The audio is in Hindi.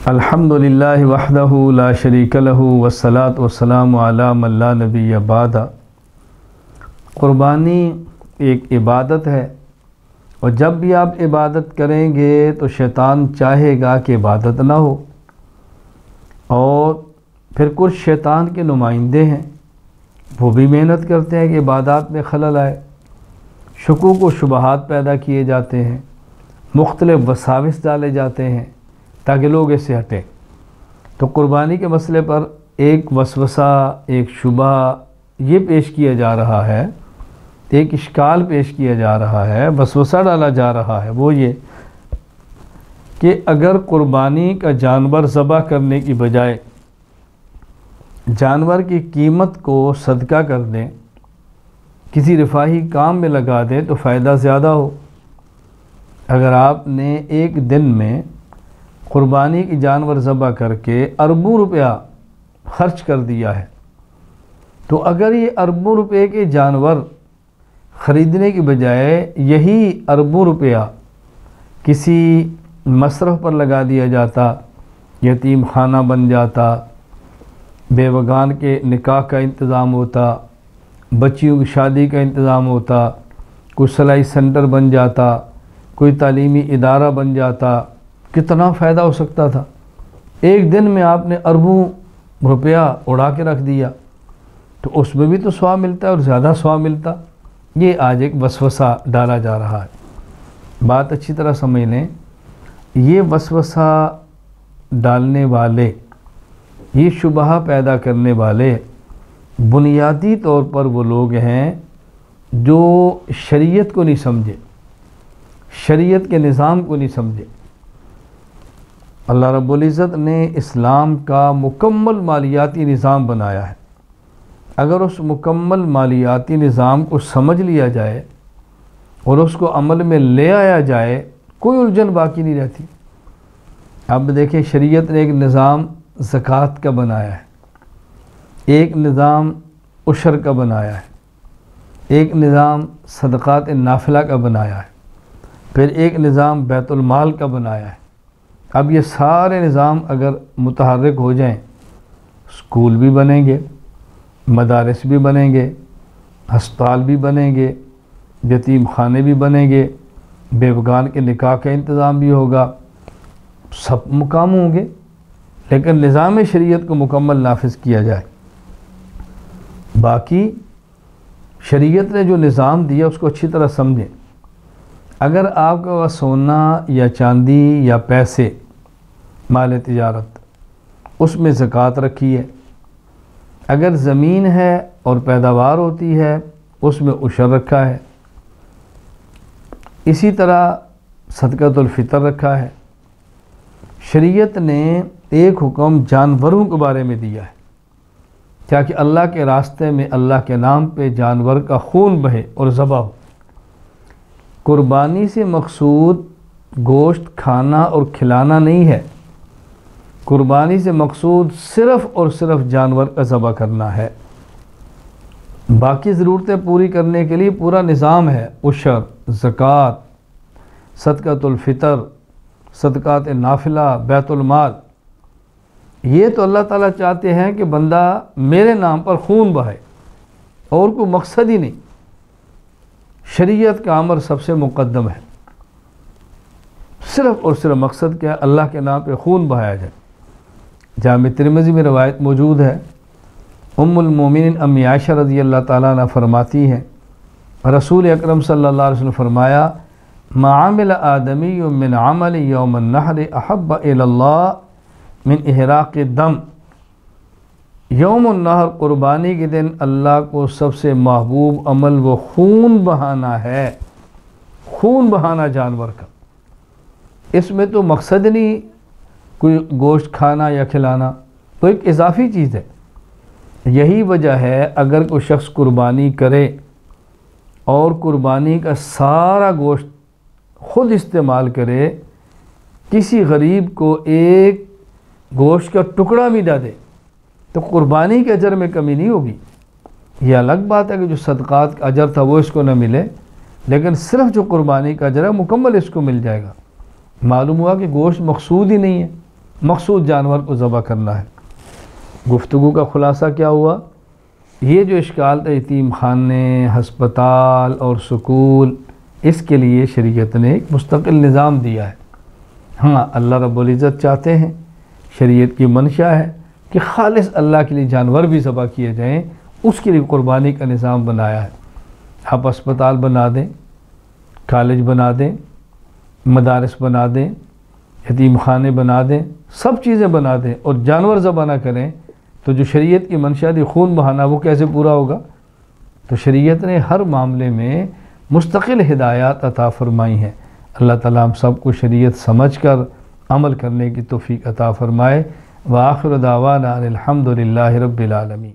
अल्हम्दुलिल्लाहि वहदहु ला शरीक लहु वस्सलातु वस्सलामु अला मन ला नबिय्य बादा। क़ुरबानी एक इबादत है और जब भी आप इबादत करेंगे तो शैतान चाहेगा कि इबादत ना हो, और फिर कुछ शैतान के नुमाइंदे हैं वो भी मेहनत करते हैं कि इबादत में खलल आए, शुकूक व शुबहात पैदा किए जाते हैं, मुख्तलिफ़ वसाविस डाले जाते हैं ताकि लोग इससे हटें। तो कुर्बानी के मसले पर एक वसवसा, एक शुबह ये पेश किया जा रहा है, एक इश्काल पेश किया जा रहा है, वसवसा डाला जा रहा है। वो ये कि अगर कुर्बानी का जानवर ज़बह करने की बजाय जानवर की कीमत को सदका कर दें, किसी रिफाही काम में लगा दें तो फ़ायदा ज़्यादा हो। अगर आपने एक दिन में कुर्बानी की जानवर ज़बह करके अरबों रुपया खर्च कर दिया है, तो अगर ये अरबों रुपये के जानवर ख़रीदने की बजाय यही अरबों रुपया किसी मसरफ़ पर लगा दिया जाता, यतीम खाना बन जाता, बेवगान के निकाह का इंतज़ाम होता, बच्चियों की शादी का इंतज़ाम होता, कोई सिलाई सेंटर बन जाता, कोई तालीमी इदारा बन जाता, कितना फ़ायदा हो सकता था। एक दिन में आपने अरबों रुपया उड़ा के रख दिया, तो उसमें भी तो स्वाब मिलता है और ज़्यादा स्वाब मिलता। ये आज एक वसवसा डाला जा रहा है। बात अच्छी तरह समझ लें, ये वसवसा डालने वाले, ये शुबहा पैदा करने वाले बुनियादी तौर पर वो लोग हैं जो शरीयत को नहीं समझे, शरीयत के निज़ाम को नहीं समझे। अल्लाह रब्बुल इज़्ज़त ने इस्लाम का मुकम्मल मालियाती निज़ाम बनाया है। अगर उस मुकम्मल मालियाती निज़ाम को समझ लिया जाए और उसको अमल में ले आया जाए, कोई उलझन बाकी नहीं रहती। अब देखिए, शरीयत ने एक निज़ाम ज़कात का बनाया है, एक निज़ाम उशर का बनाया है, एक निज़ाम सदक़ात नाफिला का बनाया है, फिर एक निज़ाम बैतुल माल का बनाया है। अब ये सारे निज़ाम अगर मुतहर्रिक हो जाएं, स्कूल भी बनेंगे, मदारिस भी बनेंगे, हस्पताल भी बनेंगे, यतीम खाने भी बनेंगे, बेवगान के निकाह का इंतज़ाम भी होगा, सब मुकाम होंगे, लेकिन निज़ाम शरीयत को मुकम्मल नाफिज किया जाए। बाकी शरीयत ने जो निज़ाम दिया उसको अच्छी तरह समझें। अगर आपके पास सोना या चांदी या पैसे, माल तिजारत, उसमें ज़कात रखी है। अगर ज़मीन है और पैदावार होती है, उसमें उशर रखा है। इसी तरह सदक़तुल फ़ितर रखा है। शरीयत ने एक हुक्म जानवरों के बारे में दिया है, ताकि अल्लाह के रास्ते में अल्लाह के नाम पे जानवर का खून बहे और ज़बह हो। कुर्बानी से मकसूद गोश्त खाना और खिलाना नहीं है। कुर्बानी से मकसूद सिर्फ़ और सिर्फ जानवर का ज़बह करना है। बाकी ज़रूरतें पूरी करने के लिए पूरा निज़ाम है, उशर, ज़कात, सदक़तुल फ़ितर, सदक़ात नाफिला, बैतुल माल। ये तो अल्लाह ताला चाहते हैं कि बंदा मेरे नाम पर खून बहाए, और कोई मकसद ही नहीं। शरीयत का अमर सबसे मुक़द्दम है। सिर्फ़ और सिर्फ मकसद क्या है? अल्लाह के नाम पे खून बहाया जाए। जामे तिरमिज़ी में रवायत मौजूद है, उम्मुल मोमिनीन अम्मी आयशा रज़ियल्लाहु ताला अन्हा फरमाती हैं, रसूल अकरम सल्लल्लाहु अलैहि वसल्लम फरमाया, मा अमिल आदमियुम मिन अमलि यौमन नहर अहब्ब इलल्लाह मिन इहराक़ि दम। यौमुन नहर, कुर्बानी के दिन अल्लाह को सबसे महबूब अमल वो खून बहाना है, खून बहाना जानवर का। इसमें तो मकसद नहीं कोई गोश्त खाना या खिलाना, तो एक इजाफ़ी चीज़ है। यही वजह है अगर कोई शख्स कुर्बानी करे और कुर्बानी का सारा गोश्त ख़ुद इस्तेमाल करे, किसी गरीब को एक गोश्त का टुकड़ा भी ना दे, तो कुर्बानी के अजर में कमी नहीं होगी। यह अलग बात है कि जो सदक़ात का अजर था वो इसको न मिले, लेकिन सिर्फ जो कुर्बानी का अजर है मुकम्मल इसको मिल जाएगा। मालूम हुआ कि गोश्त मकसूद ही नहीं है, मखसूस जानवर को ज़बह करना है। गुफ्तगू का ख़ुलासा क्या हुआ? ये जो इश्काल था यतीम खाने, हस्पताल और स्कूल, इसके लिए शरीयत ने एक मुस्तकिल निज़ाम दिया है। हाँ, अल्लाह रब्बुल इज़्ज़त चाहते हैं, शरीयत की मंशा है कि खालिस अल्लाह के लिए जानवर भी ज़बह किए जाएँ, उसके लिए क़ुरबानी का निज़ाम बनाया है। आप अस्पताल बना दें, कॉलेज बना दें, मदारस बना दें, यतीम खाने बना दें, सब चीज़ें बना दें और जानवर ज़बह ना करें तो जो शरीयत की मंशा थी खून बहाना, वो कैसे पूरा होगा? तो शरीयत ने हर मामले में मुस्तकिल हिदायत अता फ़रमाई हैं। अल्लाह ताला हम सब को शरीयत समझ कर अमल करने की तौफ़ीक़ अता फ़रमाए। व आखिर दावाना अनिल हम्दुलिल्लाहि रब्बिल आलमीन।